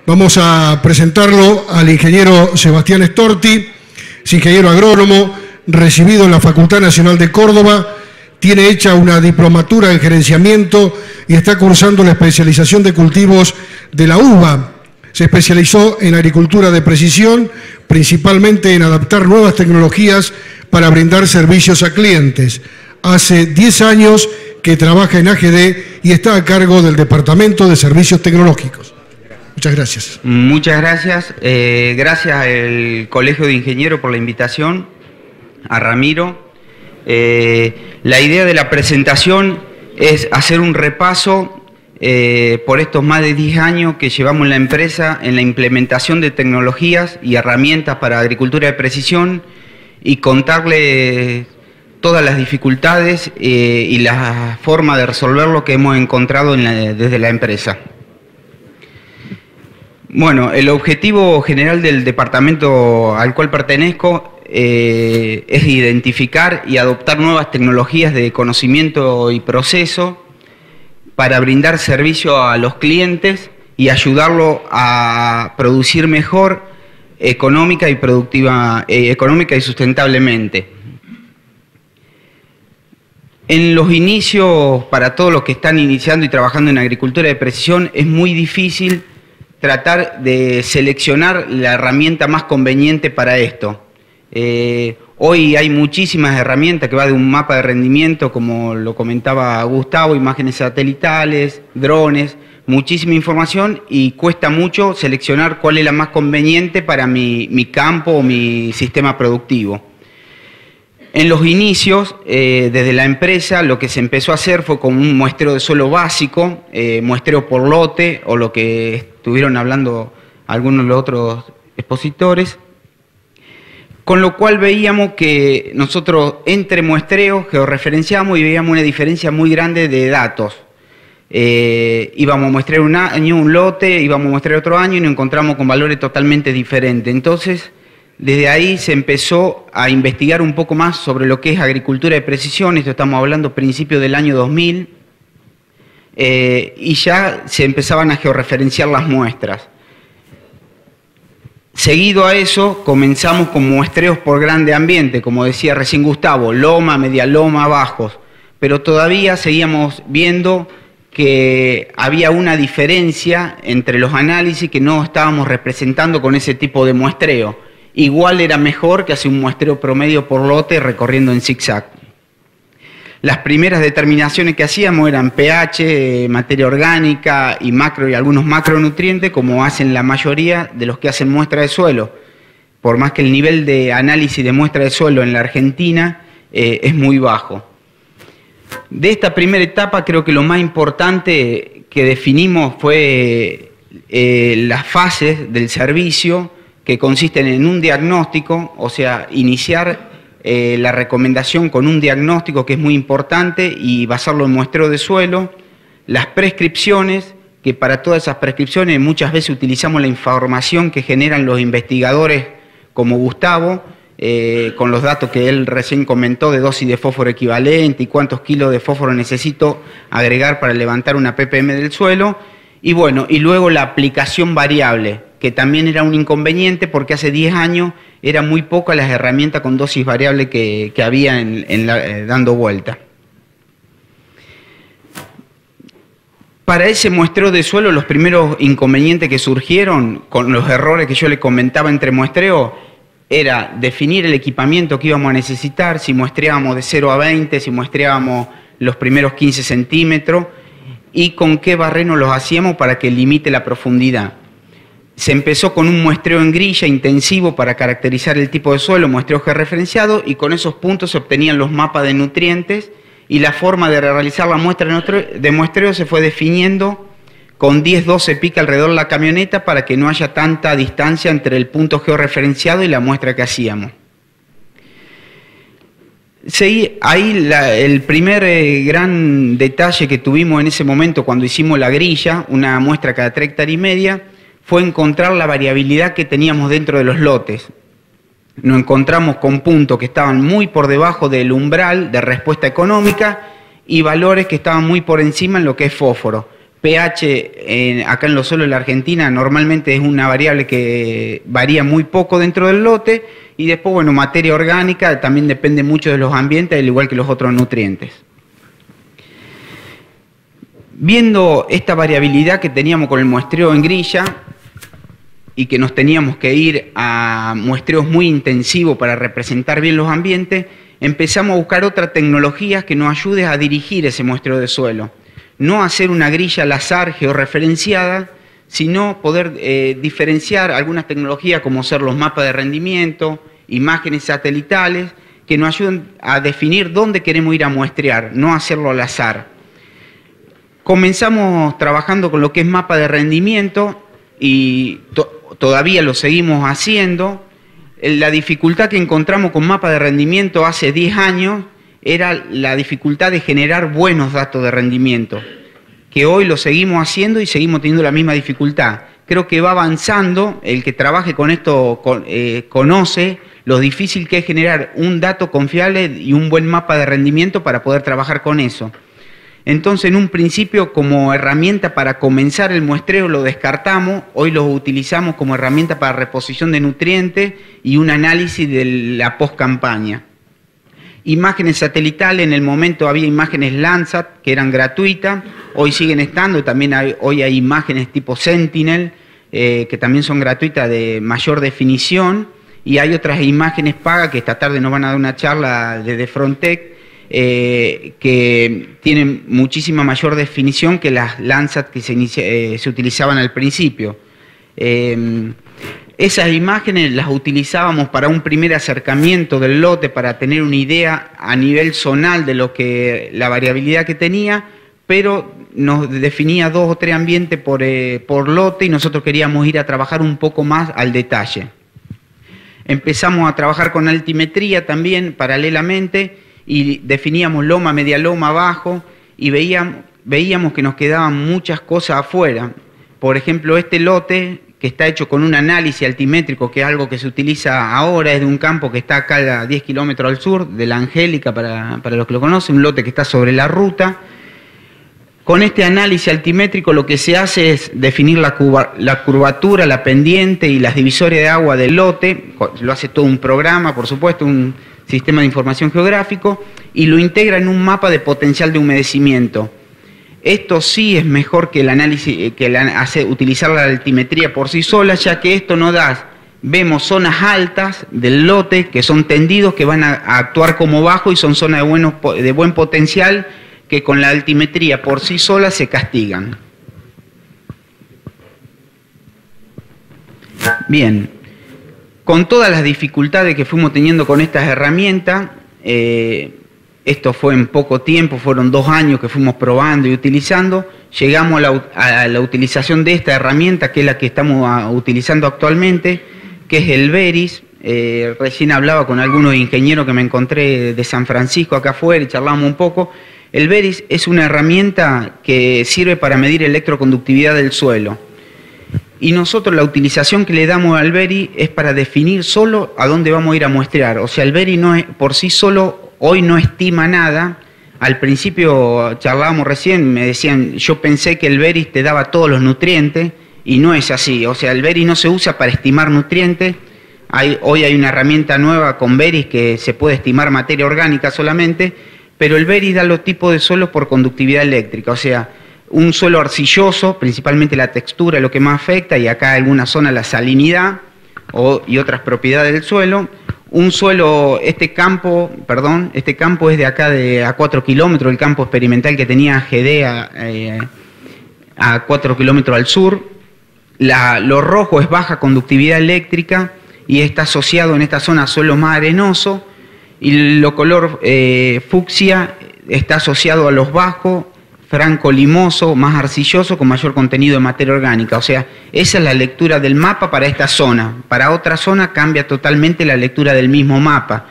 Vamos a presentarlo al ingeniero Sebastián Storti, es ingeniero agrónomo, recibido en la Facultad Nacional de Córdoba, tiene hecha una diplomatura en gerenciamiento y está cursando la especialización de cultivos de la uva. Se especializó en agricultura de precisión, principalmente en adaptar nuevas tecnologías para brindar servicios a clientes. Hace 10 años que trabaja en AGD y está a cargo del Departamento de Servicios Tecnológicos. Muchas gracias. Muchas gracias. Gracias al Colegio de Ingenieros por la invitación, a Ramiro. La idea de la presentación es hacer un repaso por estos más de 10 años que llevamos en la empresa en la implementación de tecnologías y herramientas para agricultura de precisión y contarle todas las dificultades y la forma de resolverlo que hemos encontrado desde la empresa. Bueno, el objetivo general del departamento al cual pertenezco es identificar y adoptar nuevas tecnologías de conocimiento y proceso para brindar servicio a los clientes y ayudarlo a producir mejor económica y sustentablemente. En los inicios, para todos los que están iniciando y trabajando en agricultura de precisión, es muy difícil tratar de seleccionar la herramienta más conveniente para esto. Hoy hay muchísimas herramientas que va de un mapa de rendimiento, como lo comentaba Gustavo, imágenes satelitales, drones, muchísima información y cuesta mucho seleccionar cuál es la más conveniente para mi campo o mi sistema productivo. En los inicios, desde la empresa, lo que se empezó a hacer fue con un muestreo de suelo básico, muestreo por lote, o lo que estuvieron hablando algunos de los otros expositores, con lo cual veíamos que nosotros entre muestreos georreferenciamos y veíamos una diferencia muy grande de datos. Íbamos a muestrear un año, un lote, íbamos a muestrear otro año y nos encontramos con valores totalmente diferentes. Entonces, desde ahí se empezó a investigar un poco más sobre lo que es agricultura de precisión, esto estamos hablando principios del año 2000, y ya se empezaban a georreferenciar las muestras. Seguido a eso, comenzamos con muestreos por grande ambiente, como decía recién Gustavo, loma, media loma, bajos, pero todavía seguíamos viendo que había una diferencia entre los análisis que no estábamos representando con ese tipo de muestreo. Igual era mejor que hacer un muestreo promedio por lote recorriendo en zigzag. Las primeras determinaciones que hacíamos eran pH, materia orgánica y algunos macronutrientes, como hacen la mayoría de los que hacen muestra de suelo. Por más que el nivel de análisis de muestra de suelo en la Argentina es muy bajo. De esta primera etapa creo que lo más importante que definimos fue las fases del servicio, que consisten en un diagnóstico, o sea, iniciar la recomendación con un diagnóstico que es muy importante y basarlo en muestreo de suelo, las prescripciones, que para todas esas prescripciones muchas veces utilizamos la información que generan los investigadores como Gustavo, con los datos que él recién comentó de dosis de fósforo equivalente y cuántos kilos de fósforo necesito agregar para levantar una ppm del suelo, y bueno, y luego la aplicación variable, que también era un inconveniente porque hace 10 años eran muy pocas las herramientas con dosis variable que había dando vuelta. Para ese muestreo de suelo, los primeros inconvenientes que surgieron con los errores que yo le comentaba entre muestreo era definir el equipamiento que íbamos a necesitar, si muestreábamos de 0 a 20, si muestreábamos los primeros 15 centímetros y con qué barrenos los hacíamos para que limite la profundidad. Se empezó con un muestreo en grilla intensivo para caracterizar el tipo de suelo, muestreo georreferenciado, y con esos puntos se obtenían los mapas de nutrientes y la forma de realizar la muestra de muestreo se fue definiendo con 10-12 pica alrededor de la camioneta para que no haya tanta distancia entre el punto georreferenciado y la muestra que hacíamos. Ahí el primer gran detalle que tuvimos en ese momento cuando hicimos la grilla, una muestra cada 3 hectáreas y media, fue encontrar la variabilidad que teníamos dentro de los lotes. Nos encontramos con puntos que estaban muy por debajo del umbral de respuesta económica y valores que estaban muy por encima en lo que es fósforo. pH acá en los suelos de la Argentina normalmente es una variable que varía muy poco dentro del lote, y después, bueno, materia orgánica también depende mucho de los ambientes, al igual que los otros nutrientes. Viendo esta variabilidad que teníamos con el muestreo en grilla y que nos teníamos que ir a muestreos muy intensivos para representar bien los ambientes, empezamos a buscar otras tecnologías que nos ayuden a dirigir ese muestreo de suelo. No hacer una grilla al azar georreferenciada, sino poder diferenciar algunas tecnologías como ser los mapas de rendimiento, imágenes satelitales, que nos ayuden a definir dónde queremos ir a muestrear, no hacerlo al azar. Comenzamos trabajando con lo que es mapa de rendimiento y todavía lo seguimos haciendo. La dificultad que encontramos con mapa de rendimiento hace 10 años era la dificultad de generar buenos datos de rendimiento, que hoy lo seguimos haciendo y seguimos teniendo la misma dificultad. Creo que va avanzando, el que trabaje con esto conoce lo difícil que es generar un dato confiable y un buen mapa de rendimiento para poder trabajar con eso. Entonces, en un principio, como herramienta para comenzar el muestreo lo descartamos, hoy lo utilizamos como herramienta para reposición de nutrientes y un análisis de la post-campaña. Imágenes satelitales, en el momento había imágenes Landsat que eran gratuitas, hoy siguen estando, también hoy hay imágenes tipo Sentinel que también son gratuitas de mayor definición, y hay otras imágenes pagas que esta tarde nos van a dar una charla desde Frontec, que tienen muchísima mayor definición que las Landsat que se utilizaban al principio. Esas imágenes las utilizábamos para un primer acercamiento del lote, para tener una idea a nivel zonal de lo que la variabilidad que tenía, pero nos definía 2 o 3 ambientes por lote y nosotros queríamos ir a trabajar un poco más al detalle. Empezamos a trabajar con altimetría también paralelamente y definíamos loma, media loma, bajo, y veíamos que nos quedaban muchas cosas afuera. Por ejemplo, este lote que está hecho con un análisis altimétrico, que es algo que se utiliza ahora, es de un campo que está acá a 10 kilómetros al sur, de la Angélica, para los que lo conocen, un lote que está sobre la ruta. Con este análisis altimétrico lo que se hace es definir la curvatura, la pendiente y las divisorias de agua del lote. Lo hace todo un programa, por supuesto, un sistema de información geográfico, y lo integra en un mapa de potencial de humedecimiento. Esto sí es mejor que el análisis, utilizar la altimetría por sí sola, ya que esto nos da, vemos zonas altas del lote que son tendidos, que van a actuar como bajo y son zonas de buen potencial, que con la altimetría por sí sola se castigan. Bien, con todas las dificultades que fuimos teniendo con estas herramientas, esto fue en poco tiempo, fueron 2 años que fuimos probando y utilizando, llegamos a la utilización de esta herramienta, que es la que estamos utilizando actualmente, que es el Veris. Recién hablaba con algunos ingenieros que me encontré de San Francisco acá afuera y charlamos un poco. El Veris es una herramienta que sirve para medir electroconductividad del suelo. Y nosotros la utilización que le damos al Veris es para definir solo a dónde vamos a ir a muestrear. O sea, el Veris no es, por sí solo hoy no estima nada. Al principio charlábamos recién, me decían, yo pensé que el Veris te daba todos los nutrientes y no es así. O sea, el Veris no se usa para estimar nutrientes. Hoy hay una herramienta nueva con Veris que se puede estimar materia orgánica solamente, pero el Veris da los tipos de suelos por conductividad eléctrica. O sea, un suelo arcilloso, principalmente la textura es lo que más afecta, y acá en alguna zona la salinidad y otras propiedades del suelo. Un suelo, este campo es de acá a 4 kilómetros, el campo experimental que tenía GD a 4 kilómetros al sur. Lo rojo es baja conductividad eléctrica y está asociado en esta zona a suelo más arenoso, y lo color fucsia está asociado a los bajos, franco limoso, más arcilloso, con mayor contenido de materia orgánica. O sea, esa es la lectura del mapa para esta zona. Para otra zona cambia totalmente la lectura del mismo mapa.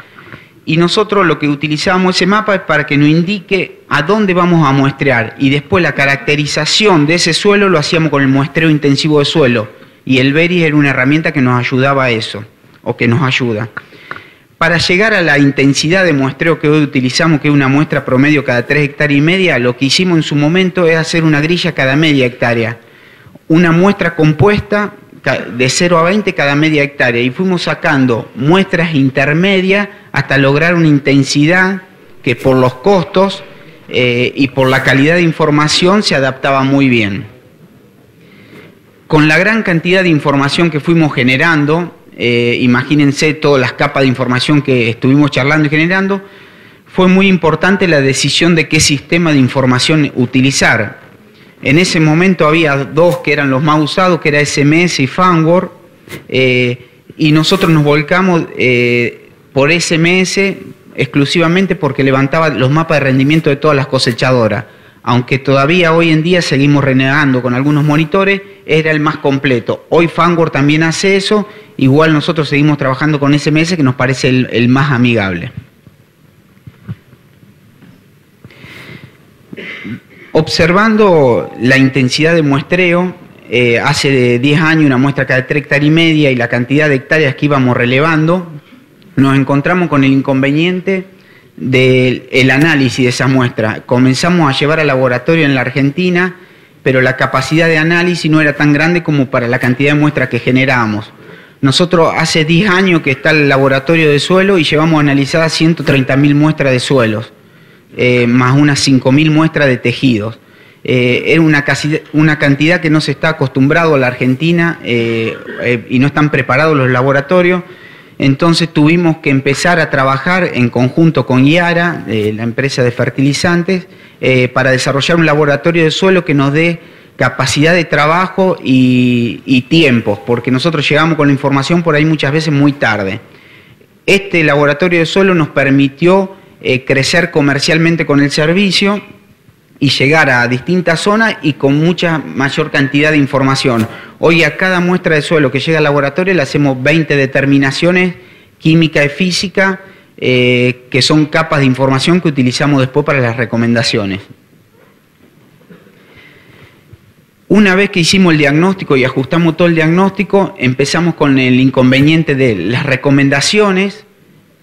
Y nosotros lo que utilizamos ese mapa es para que nos indique a dónde vamos a muestrear. Y después la caracterización de ese suelo lo hacíamos con el muestreo intensivo de suelo. Y el Veris era una herramienta que nos ayudaba a eso, o que nos ayuda. Para llegar a la intensidad de muestreo que hoy utilizamos, que es una muestra promedio cada 3,5 hectáreas, lo que hicimos en su momento es hacer una grilla cada media hectárea. Una muestra compuesta de 0 a 20 cada media hectárea, y fuimos sacando muestras intermedias hasta lograr una intensidad que por los costos y por la calidad de información se adaptaba muy bien. Con la gran cantidad de información que fuimos generando, imagínense todas las capas de información que estuvimos charlando y generando, fue muy importante la decisión de qué sistema de información utilizar. En ese momento había dos que eran los más usados, que era SMS y Fanword, y nosotros nos volcamos por SMS exclusivamente porque levantaba los mapas de rendimiento de todas las cosechadoras. Aunque todavía hoy en día seguimos renegando con algunos monitores, era el más completo. Hoy Fanword también hace eso, igual nosotros seguimos trabajando con SMS, que nos parece el más amigable. Observando la intensidad de muestreo, hace 10 años una muestra cada 3,5 hectáreas y la cantidad de hectáreas que íbamos relevando, nos encontramos con el inconveniente del análisis de esa muestra. Comenzamos a llevar al laboratorio en la Argentina, pero la capacidad de análisis no era tan grande como para la cantidad de muestras que generábamos. Nosotros hace 10 años que está el laboratorio de suelo y llevamos analizadas 130.000 muestras de suelos, más unas 5.000 muestras de tejidos. Era una cantidad que no se está acostumbrado a la Argentina y no están preparados los laboratorios. Entonces tuvimos que empezar a trabajar en conjunto con IARA, la empresa de fertilizantes, para desarrollar un laboratorio de suelo que nos dé capacidad de trabajo y tiempos, porque nosotros llegamos con la información por ahí muchas veces muy tarde. Este laboratorio de suelo nos permitió crecer comercialmente con el servicio y llegar a distintas zonas y con mucha mayor cantidad de información. Hoy a cada muestra de suelo que llega al laboratorio le hacemos 20 determinaciones química y física, que son capas de información que utilizamos después para las recomendaciones. Una vez que hicimos el diagnóstico y ajustamos todo el diagnóstico, empezamos con el inconveniente de las recomendaciones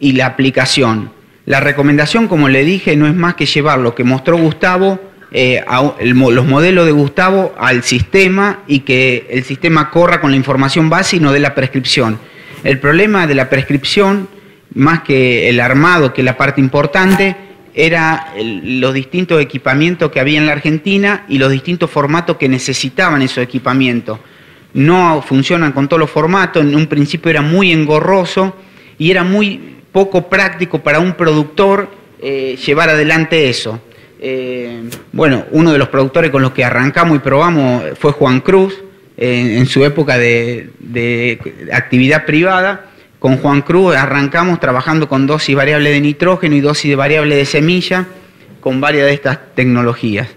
y la aplicación. La recomendación, como le dije, no es más que llevar lo que mostró Gustavo, los modelos de Gustavo al sistema y que el sistema corra con la información base y no dé la prescripción. El problema de la prescripción, más que el armado, que es la parte importante, era los distintos equipamientos que había en la Argentina y los distintos formatos que necesitaban esos equipamientos. No funcionan con todos los formatos, en un principio era muy engorroso y era muy poco práctico para un productor llevar adelante eso. Bueno, uno de los productores con los que arrancamos y probamos fue Juan Cruz, en su época de actividad privada. Con Juan Cruz arrancamos trabajando con dosis variable de nitrógeno y dosis variable de semilla, con varias de estas tecnologías.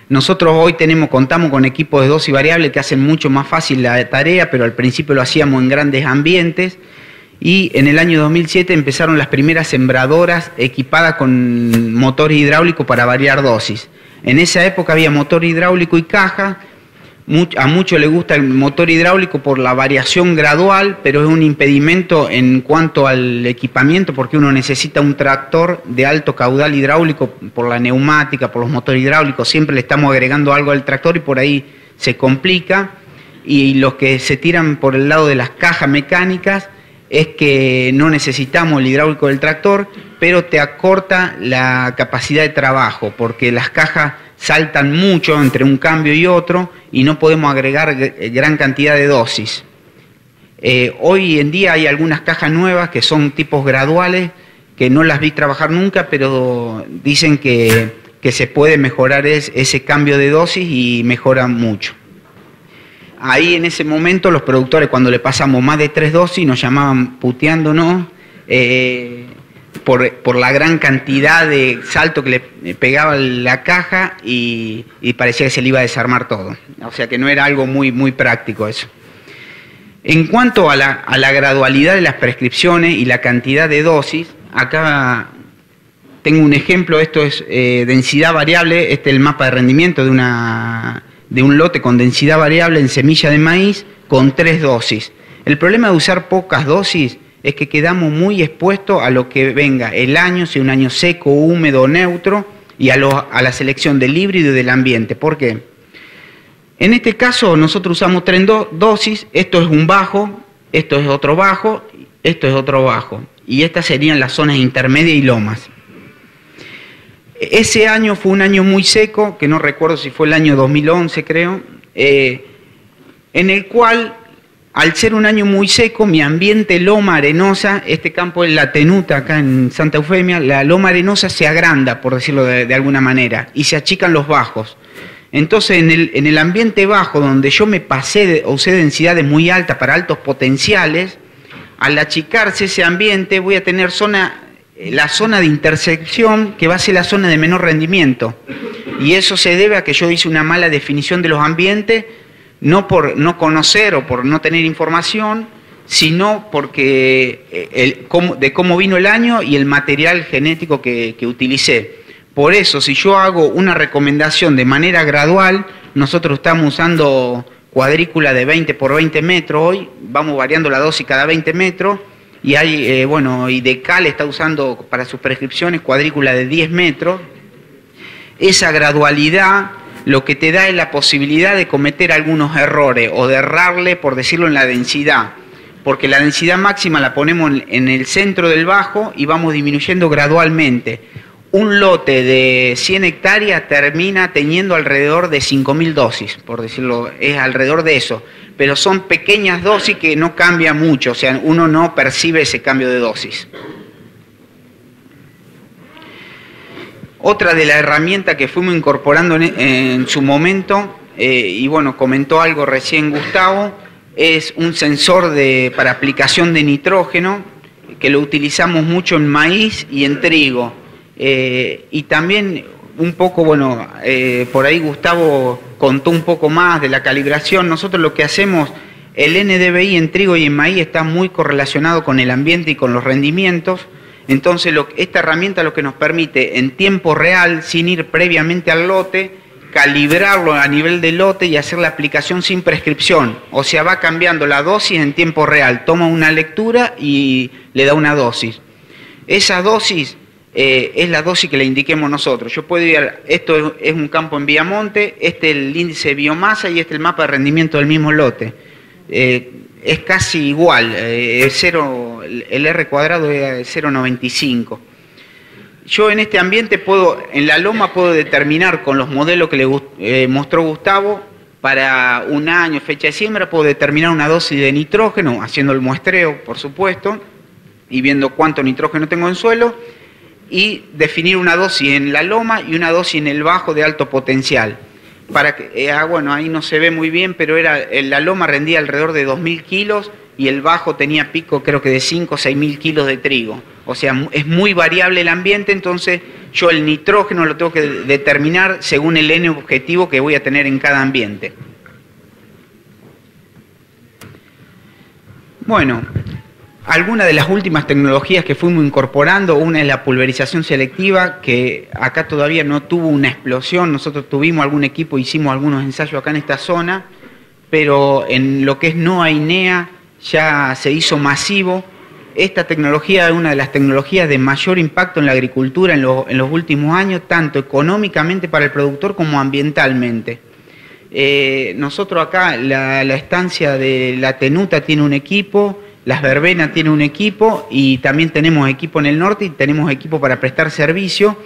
Nosotros hoy contamos con equipos de dosis variable que hacen mucho más fácil la tarea, pero al principio lo hacíamos en grandes ambientes. Y en el año 2007 empezaron las primeras sembradoras equipadas con motor hidráulico para variar dosis. En esa época había motor hidráulico y caja. A muchos les gusta el motor hidráulico por la variación gradual, pero es un impedimento en cuanto al equipamiento, porque uno necesita un tractor de alto caudal hidráulico por la neumática, por los motores hidráulicos. Siempre le estamos agregando algo al tractor y por ahí se complica. Y los que se tiran por el lado de las cajas mecánicas es que no necesitamos el hidráulico del tractor, pero te acorta la capacidad de trabajo, porque las cajas saltan mucho entre un cambio y otro y no podemos agregar gran cantidad de dosis. Hoy en día hay algunas cajas nuevas que son tipos graduales, que no las vi trabajar nunca, pero dicen que se puede mejorar ese cambio de dosis y mejoran mucho. Ahí en ese momento los productores, cuando le pasamos más de 3 dosis, nos llamaban puteándonos por la gran cantidad de salto que le pegaba la caja y parecía que se le iba a desarmar todo. O sea que no era algo muy práctico eso. En cuanto a la gradualidad de las prescripciones y la cantidad de dosis, acá tengo un ejemplo. Esto es densidad variable. Este es el mapa de rendimiento de un lote con densidad variable en semilla de maíz con 3 dosis. El problema de usar pocas dosis es que quedamos muy expuestos a lo que venga el año, si un año seco, húmedo, neutro, y a la selección del híbrido y del ambiente. ¿Por qué? En este caso nosotros usamos 3 dosis, esto es un bajo, esto es otro bajo, esto es otro bajo, y estas serían las zonas intermedias y lomas. Ese año fue un año muy seco, que no recuerdo si fue el año 2011 creo, en el cual, al ser un año muy seco, mi ambiente loma arenosa, este campo es la Tenuta acá en Santa Eufemia, la loma arenosa se agranda, por decirlo de alguna manera, y se achican los bajos. Entonces, en el ambiente bajo, donde yo me pasé o usé densidades muy altas para altos potenciales, al achicarse ese ambiente voy a tener la zona de intersección que va a ser la zona de menor rendimiento. Y eso se debe a que yo hice una mala definición de los ambientes, no por no conocer o por no tener información, sino porque de cómo vino el año y el material genético que utilicé. Por eso, si yo hago una recomendación de manera gradual, nosotros estamos usando cuadrícula de 20 por 20 metros hoy, vamos variando la dosis cada 20 metros, y hay, y Decal está usando para sus prescripciones cuadrícula de 10 metros. Esa gradualidad lo que te da es la posibilidad de cometer algunos errores o de errarle, por decirlo, en la densidad, porque la densidad máxima la ponemos en el centro del bajo y vamos disminuyendo gradualmente. Un lote de 100 hectáreas termina teniendo alrededor de 5.000 dosis, por decirlo, es alrededor de eso. Pero son pequeñas dosis que no cambian mucho, o sea, uno no percibe ese cambio de dosis. Otra de las herramientas que fuimos incorporando en su momento, y bueno, comentó algo recién Gustavo, es un sensor para aplicación de nitrógeno, que lo utilizamos mucho en maíz y en trigo. Y también un poco, por ahí Gustavo contó un poco más de la calibración. Nosotros lo que hacemos, el NDVI en trigo y en maíz está muy correlacionado con el ambiente y con los rendimientos. Entonces esta herramienta lo que nos permite en tiempo real, sin ir previamente al lote, calibrarlo a nivel de lote y hacer la aplicación sin prescripción. O sea, va cambiando la dosis en tiempo real, toma una lectura y le da una dosis. Esa dosis es la dosis que le indiquemos nosotros. Yo puedo ir, esto es un campo en Viamonte, este es el índice de biomasa y este es el mapa de rendimiento del mismo lote. Es casi igual, el R cuadrado es 0,95. Yo en este ambiente en la loma puedo determinar con los modelos que le mostró Gustavo, para un año, fecha de siembra, puedo determinar una dosis de nitrógeno, haciendo el muestreo, por supuesto, y viendo cuánto nitrógeno tengo en suelo, y definir una dosis en la loma y una dosis en el bajo de alto potencial. Ahí no se ve muy bien, pero la loma rendía alrededor de 2.000 kilos y el bajo tenía pico creo que de 5 o 6.000 kilos de trigo. O sea, es muy variable el ambiente, entonces yo el nitrógeno lo tengo que determinar según el N objetivo que voy a tener en cada ambiente. Bueno, algunas de las últimas tecnologías que fuimos incorporando, una es la pulverización selectiva, que acá todavía no tuvo una explosión. Nosotros tuvimos algún equipo, hicimos algunos ensayos acá en esta zona, pero en lo que es NOAA y NEA ya se hizo masivo. Esta tecnología es una de las tecnologías de mayor impacto en la agricultura en los últimos años, tanto económicamente para el productor como ambientalmente. Nosotros acá, la estancia de la Tenuta tiene un equipo, Las Verbenas tiene un equipo y también tenemos equipo en el norte y tenemos equipo para prestar servicio.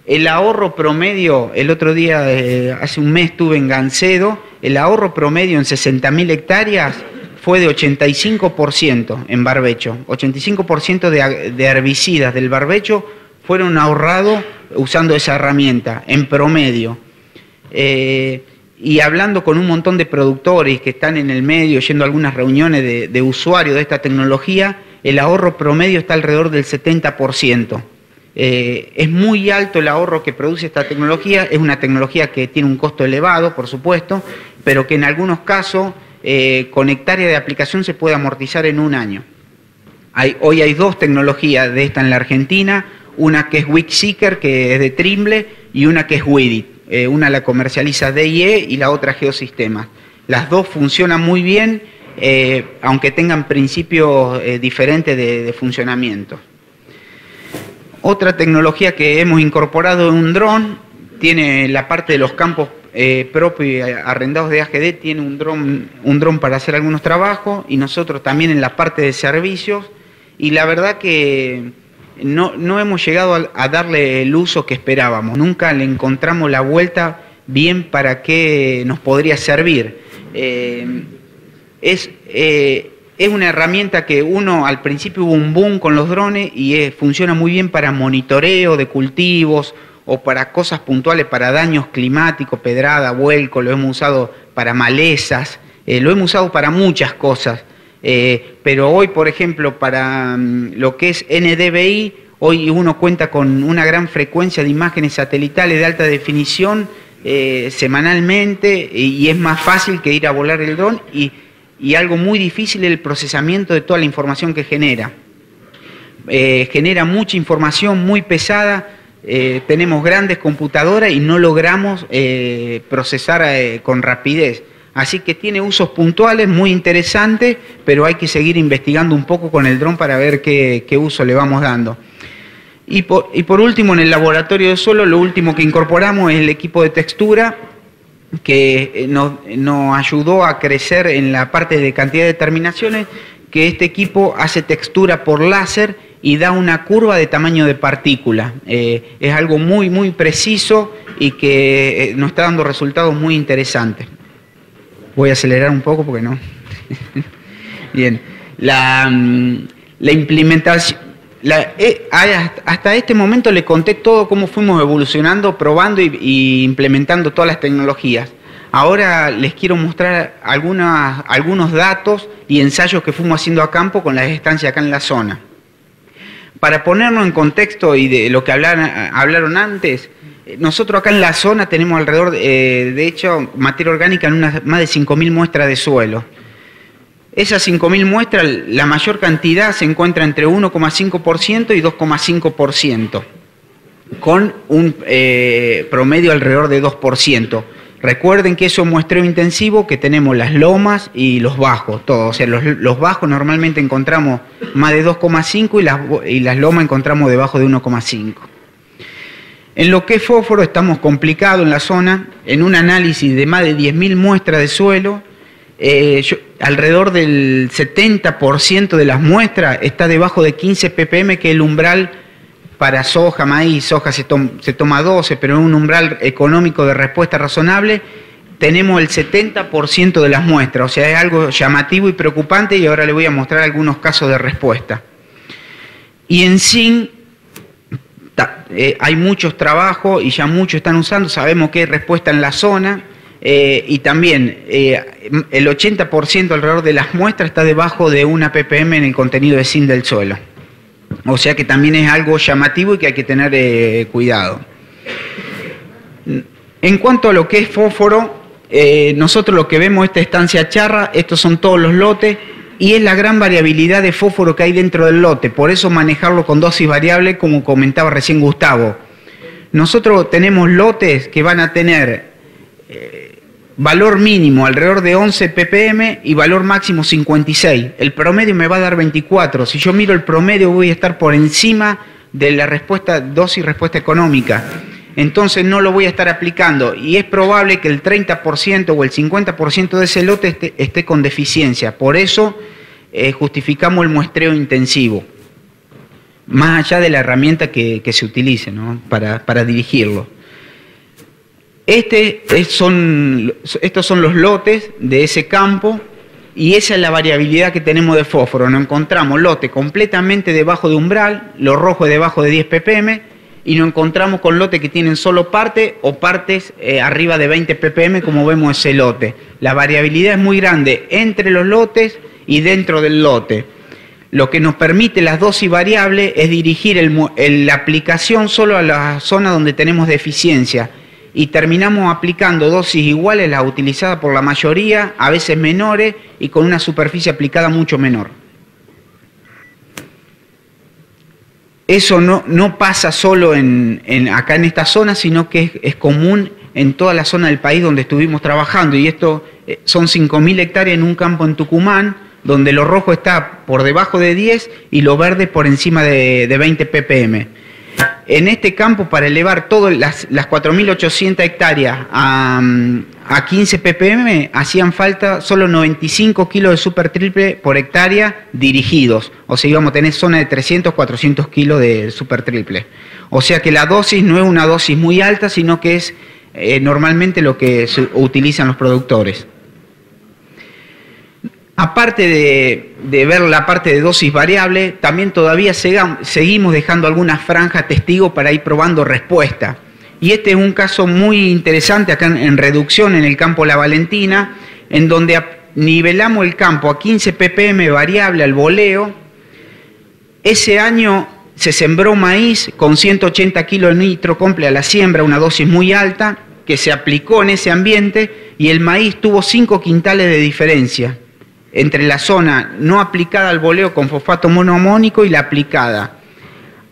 El ahorro promedio, el otro día, hace un mes estuve en Gancedo, el ahorro promedio en 60.000 hectáreas fue de 85% en barbecho. 85% de herbicidas del barbecho fueron ahorrados usando esa herramienta, en promedio. Y hablando con un montón de productores que están en el medio, yendo a algunas reuniones de usuarios de esta tecnología, el ahorro promedio está alrededor del 70%. Es muy alto el ahorro que produce esta tecnología, es una tecnología que tiene un costo elevado, por supuesto, pero que en algunos casos, con hectárea de aplicación se puede amortizar en un año. Hoy hay dos tecnologías de esta en la Argentina, una que es WICSeeker, que es de Trimble, y una que es WIDIT. Una la comercializa DIE y la otra Geosistemas. Las dos funcionan muy bien aunque tengan principios diferentes de funcionamiento. Otra tecnología que hemos incorporado en un dron, tiene la parte de los campos propios y arrendados de AGD, tiene un dron para hacer algunos trabajos, y nosotros también en la parte de servicios, y la verdad que no hemos llegado a darle el uso que esperábamos, nunca le encontramos la vuelta bien para qué nos podría servir. Es una herramienta que al principio hubo un boom con los drones y funciona muy bien para monitoreo de cultivos o para cosas puntuales, para daños climáticos, pedrada, vuelco, lo hemos usado para malezas, lo hemos usado para muchas cosas. Pero hoy, por ejemplo, para lo que es NDVI, hoy uno cuenta con una gran frecuencia de imágenes satelitales de alta definición semanalmente, y es más fácil que ir a volar el dron, y algo muy difícil es el procesamiento de toda la información que genera. Genera mucha información muy pesada, tenemos grandes computadoras y no logramos procesar con rapidez. Así que tiene usos puntuales muy interesantes, pero hay que seguir investigando un poco con el dron para ver qué uso le vamos dando. Y por último, en el laboratorio de suelo, lo último que incorporamos es el equipo de textura, que nos ayudó a crecer en la parte de cantidad de terminaciones, que este equipo hace textura por láser y da una curva de tamaño de partícula. Es algo muy, muy preciso y que nos está dando resultados muy interesantes. Voy a acelerar un poco porque no. Bien. La implementación. Hasta este momento le conté todo cómo fuimos evolucionando, probando y implementando todas las tecnologías. Ahora les quiero mostrar algunos datos y ensayos que fuimos haciendo a campo con las estancias acá en la zona. Para ponernos en contexto y de lo que hablaron antes, nosotros acá en la zona tenemos alrededor, de hecho, materia orgánica en más de 5.000 muestras de suelo. Esas 5.000 muestras, la mayor cantidad se encuentra entre 1,5% y 2,5%, con un promedio alrededor de 2%. Recuerden que eso es muestreo intensivo, que tenemos las lomas y los bajos, todo. O sea, los bajos normalmente encontramos más de 2,5 y las lomas encontramos debajo de 1,5. En lo que es fósforo estamos complicados en la zona, en un análisis de más de 10.000 muestras de suelo, alrededor del 70% de las muestras está debajo de 15 ppm, que es el umbral para soja, maíz. Soja se toma 12, pero en un umbral económico de respuesta razonable tenemos el 70% de las muestras. O sea, es algo llamativo y preocupante, y ahora les voy a mostrar algunos casos de respuesta. Y en zinc hay muchos trabajos y ya muchos están usando, sabemos que hay respuesta en la zona. Y también el 80% alrededor de las muestras está debajo de 1 ppm en el contenido de zinc del suelo. O sea que también es algo llamativo y que hay que tener cuidado. En cuanto a lo que es fósforo, nosotros lo que vemos, esta estancia charra, estos son todos los lotes, y es la gran variabilidad de fósforo que hay dentro del lote. Por eso manejarlo con dosis variable, como comentaba recién Gustavo. Nosotros tenemos lotes que van a tener valor mínimo alrededor de 11 ppm y valor máximo 56. El promedio me va a dar 24. Si yo miro el promedio, voy a estar por encima de la dosis respuesta económica. Entonces no lo voy a estar aplicando, y es probable que el 30% o el 50% de ese lote esté con deficiencia. Por eso justificamos el muestreo intensivo, más allá de la herramienta que se utilice, ¿no?, para dirigirlo. Estos son los lotes de ese campo, y esa es la variabilidad que tenemos de fósforo. Nos encontramos lotes completamente debajo de umbral, lo rojo es debajo de 10 ppm, y nos encontramos con lotes que tienen solo parte o partes arriba de 20 ppm, como vemos ese lote. La variabilidad es muy grande entre los lotes y dentro del lote. Lo que nos permite las dosis variables es dirigir la aplicación solo a la zona donde tenemos deficiencia, y terminamos aplicando dosis iguales a las utilizadas por la mayoría, a veces menores, y con una superficie aplicada mucho menor. Eso no pasa solo acá en esta zona, sino que es común en toda la zona del país donde estuvimos trabajando, y esto son 5.000 hectáreas en un campo en Tucumán, donde lo rojo está por debajo de 10 y lo verde por encima de 20 ppm. En este campo, para elevar todas las 4.800 hectáreas a 15 ppm, hacían falta solo 95 kilos de super triple por hectárea dirigidos. O sea, íbamos a tener zona de 300, 400 kilos de super triple. O sea que la dosis no es una dosis muy alta, sino que es normalmente lo que utilizan los productores. Aparte de ver la parte de dosis variable, también todavía seguimos dejando algunas franjas testigos para ir probando respuesta. Y este es un caso muy interesante acá en reducción en el campo La Valentina, en donde nivelamos el campo a 15 ppm variable al boleo. Ese año se sembró maíz con 180 kilos de nitrocomple a la siembra, una dosis muy alta, que se aplicó en ese ambiente, y el maíz tuvo 5 quintales de diferencia entre la zona no aplicada al boleo con fosfato monoamónico y la aplicada.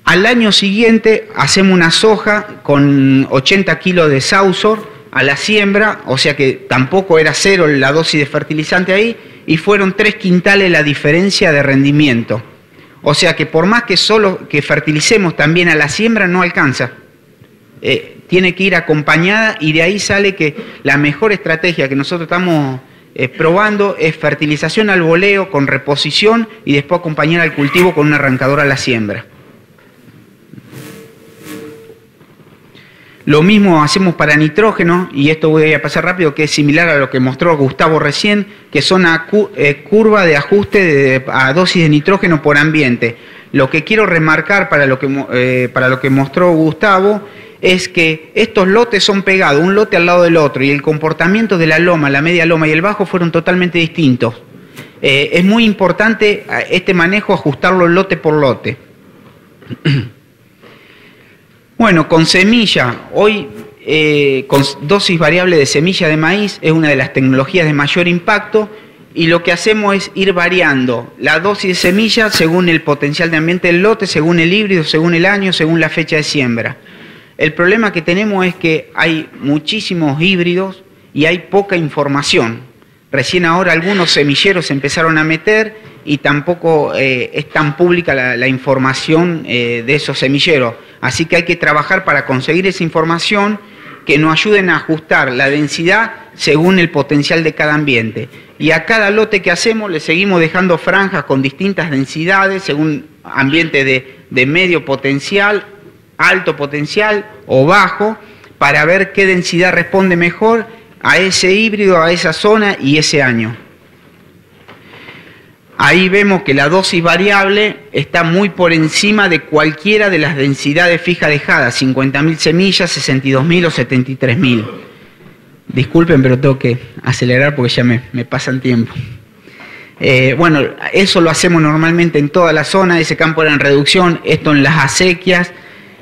Al año siguiente hacemos una soja con 80 kilos de Sausor a la siembra, o sea que tampoco era cero la dosis de fertilizante ahí, y fueron 3 quintales la diferencia de rendimiento. O sea que por más que solo que fertilicemos también a la siembra, no alcanza. Tiene que ir acompañada, y de ahí sale que la mejor estrategia que nosotros estamos probando es fertilización al boleo con reposición y después acompañar al cultivo con un arrancador a la siembra. Lo mismo hacemos para nitrógeno, y esto voy a pasar rápido, que es similar a lo que mostró Gustavo recién, que son curva de ajuste a dosis de nitrógeno por ambiente. Lo que quiero remarcar para lo que mostró Gustavo es que estos lotes son pegados, un lote al lado del otro, y el comportamiento de la loma, la media loma y el bajo fueron totalmente distintos. Es muy importante este manejo, ajustarlo lote por lote. Bueno, con semilla, hoy con dosis variable de semilla de maíz es una de las tecnologías de mayor impacto, y lo que hacemos es ir variando la dosis de semilla según el potencial de ambiente del lote, según el híbrido, según el año, según la fecha de siembra. El problema que tenemos es que hay muchísimos híbridos y hay poca información. Recién ahora algunos semilleros se empezaron a meter y tampoco es tan pública la información de esos semilleros. Así que hay que trabajar para conseguir esa información que nos ayuden a ajustar la densidad según el potencial de cada ambiente. Y a cada lote que hacemos le seguimos dejando franjas con distintas densidades según ambiente de medio potencial, alto potencial o bajo, para ver qué densidad responde mejor a ese híbrido, a esa zona y ese año. Ahí vemos que la dosis variable está muy por encima de cualquiera de las densidades fijas dejadas, 50.000 semillas, 62.000 o 73.000. Disculpen, pero tengo que acelerar porque ya me pasan tiempo. Bueno, eso lo hacemos normalmente en toda la zona, ese campo era en reducción, esto en las acequias.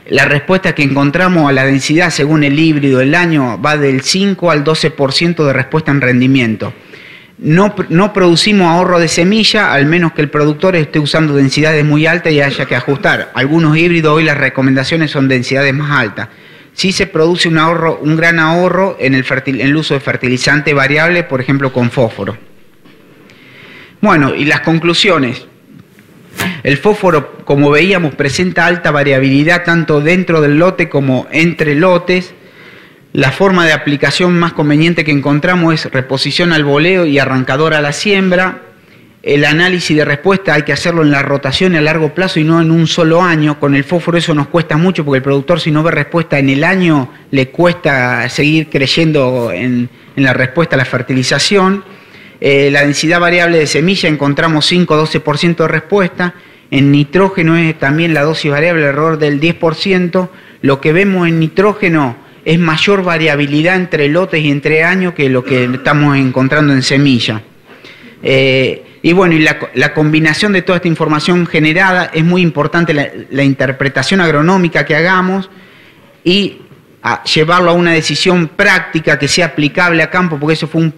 La respuesta que encontramos a la densidad según el híbrido del año va del 5 al 12% de respuesta en rendimiento. No producimos ahorro de semilla, al menos que el productor esté usando densidades muy altas y haya que ajustar. Algunos híbridos hoy las recomendaciones son densidades más altas. Sí se produce un gran ahorro en el uso de fertilizante variable, por ejemplo con fósforo. Bueno, y las conclusiones. El fósforo, como veíamos, presenta alta variabilidad tanto dentro del lote como entre lotes. La forma de aplicación más conveniente que encontramos es reposición al boleo y arrancador a la siembra. El análisis de respuesta hay que hacerlo en la rotación a largo plazo y no en un solo año. Con el fósforo eso nos cuesta mucho porque el productor, si no ve respuesta en el año, le cuesta seguir creyendo en la respuesta a la fertilización. La densidad variable de semilla encontramos 5-12% de respuesta. En nitrógeno es también la dosis variable, error del 10%. Lo que vemos en nitrógeno es mayor variabilidad entre lotes y entre años que lo que estamos encontrando en semilla. Y bueno, y la combinación de toda esta información generada, es muy importante la interpretación agronómica que hagamos y llevarlo a una decisión práctica que sea aplicable a campo, porque eso fue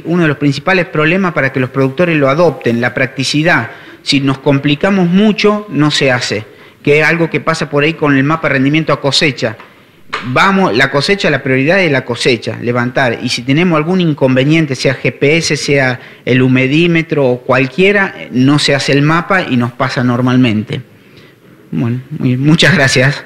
uno de los principales problemas para que los productores lo adopten, la practicidad. Si nos complicamos mucho, no se hace, que es algo que pasa por ahí con el mapa de rendimiento a cosecha. vamos, la cosecha, la prioridad es la cosecha, levantar. Y si tenemos algún inconveniente, sea GPS, sea el humedímetro o cualquiera, no se hace el mapa y nos pasa normalmente. Bueno, muchas gracias.